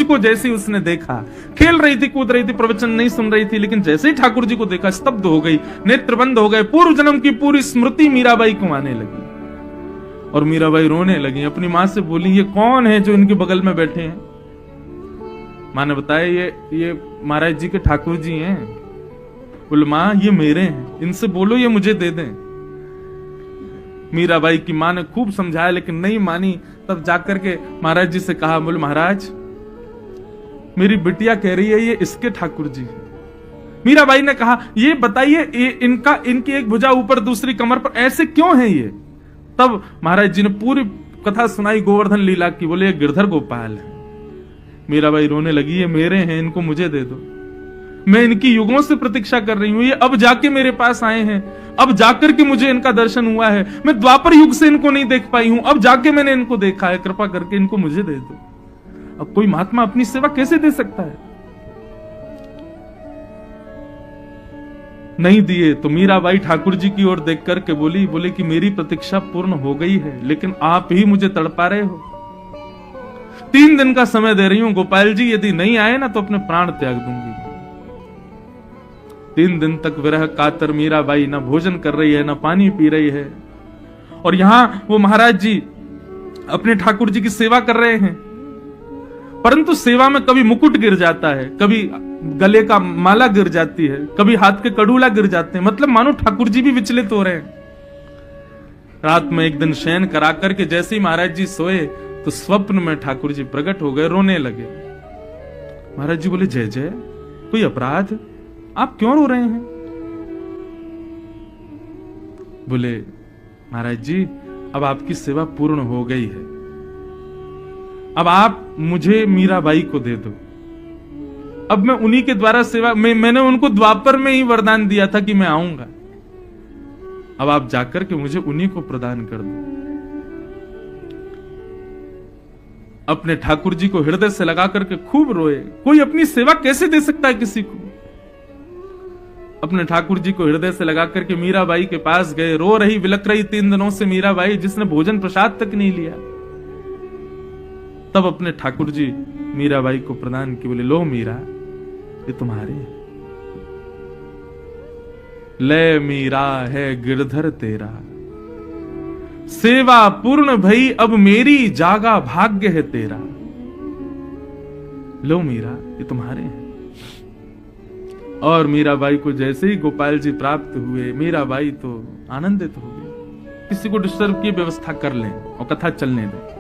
को जैसे ही उसने देखा, खेल रही थी, कूद रही थी, प्रवचन नहीं सुन रही थी, लेकिन जैसे ही ठाकुर जी को देखा स्तब्ध हो गई, नेत्र बंद हो गए, पूर्व जन्म की पूरी स्मृति मीराबाई को आने लगी और मीराबाई रोने लगी। अपनी माँ से बोली, ये कौन है जो इनके बगल में बैठे हैं? माँ ने बताया, ये महाराज जी के ठाकुर जी हैं। बोले, माँ ये मेरे हैं, इनसे बोलो ये मुझे दे दें। मीराबाई की माँ ने खूब समझाया लेकिन नहीं मानी। तब जाकर के महाराज जी से कहा, बोले महाराज मेरी बिटिया कह रही है ये इसके ठाकुर जी। मीराबाई ने कहा, ये बताइए इनकी एक भुजा ऊपर दूसरी कमर पर, ऐसे क्यों है ये? तब महाराज जी ने पूरी कथा सुनाई गोवर्धन लीला की। बोले, ये गिरधर गोपाल है। मीराबाई रोने लगी, ये मेरे हैं, इनको मुझे दे दो, मैं इनकी युगों से प्रतीक्षा कर रही हूं, ये अब जाके मेरे पास आए हैं, अब जाकर के मुझे इनका दर्शन हुआ है, मैं द्वापर युग से इनको नहीं देख पाई हूं, अब जाके मैंने इनको देखा है, कृपा करके इनको मुझे दे दो। अब कोई महात्मा अपनी सेवा कैसे दे सकता है? नहीं दिए तो मीराबाई ठाकुर जी की ओर देख करके बोली कि मेरी प्रतीक्षा पूर्ण हो गई है, लेकिन आप ही मुझे तड़पा रहे हो। 3 दिन का समय दे रही हूं गोपाल जी, यदि नहीं आए ना तो अपने प्राण त्याग दूंगी। 3 दिन तक विरह कातर मीराबाई ना भोजन कर रही है, ना पानी पी रही है, और यहां वो महाराज जी अपने ठाकुर जी की सेवा कर रहे हैं। परंतु सेवा में कभी मुकुट गिर जाता है, कभी गले का माला गिर जाती है, कभी हाथ के कड़ूला गिर जाते हैं, मतलब मानो ठाकुर जी भी विचलित हो रहे हैं। रात में एक दिन शयन करा करके जैसे ही महाराज जी सोए तो स्वप्न में ठाकुर जी प्रकट हो गए, रोने लगे। महाराज जी बोले, जय जय, कोई अपराध? आप क्यों रो रहे हैं? बोले, महाराज जी अब आपकी सेवा पूर्ण हो गई है, अब आप मुझे मीराबाई को दे दो। अब मैं उन्हीं के द्वारा सेवा, मैंने उनको द्वापर में ही वरदान दिया था कि मैं आऊंगा, अब आप जाकर के मुझे उन्हीं को प्रदान कर दो। अपने ठाकुर जी को हृदय से लगा करके खूब रोए। कोई अपनी सेवा कैसे दे सकता है किसी को? अपने ठाकुर जी को हृदय से लगा करके मीराबाई के पास गए, रो रही विलक रही 3 दिनों से मीराबाई, जिसने भोजन प्रसाद तक नहीं लिया। तब अपने ठाकुर जी मीराबाई को प्रदान की। बोले, लो मीरा, ये तुम्हारे है। ले मीरा है गिरधर तेरा, सेवा पूर्ण भई अब मेरी, जागा भाग्य है तेरा। लो मीरा, ये तुम्हारे हैं। और मीराबाई को जैसे ही गोपाल जी प्राप्त हुए, मीराबाई तो आनंदित हो गई। किसी को डिस्टर्ब की व्यवस्था कर लें और कथा चलने दें।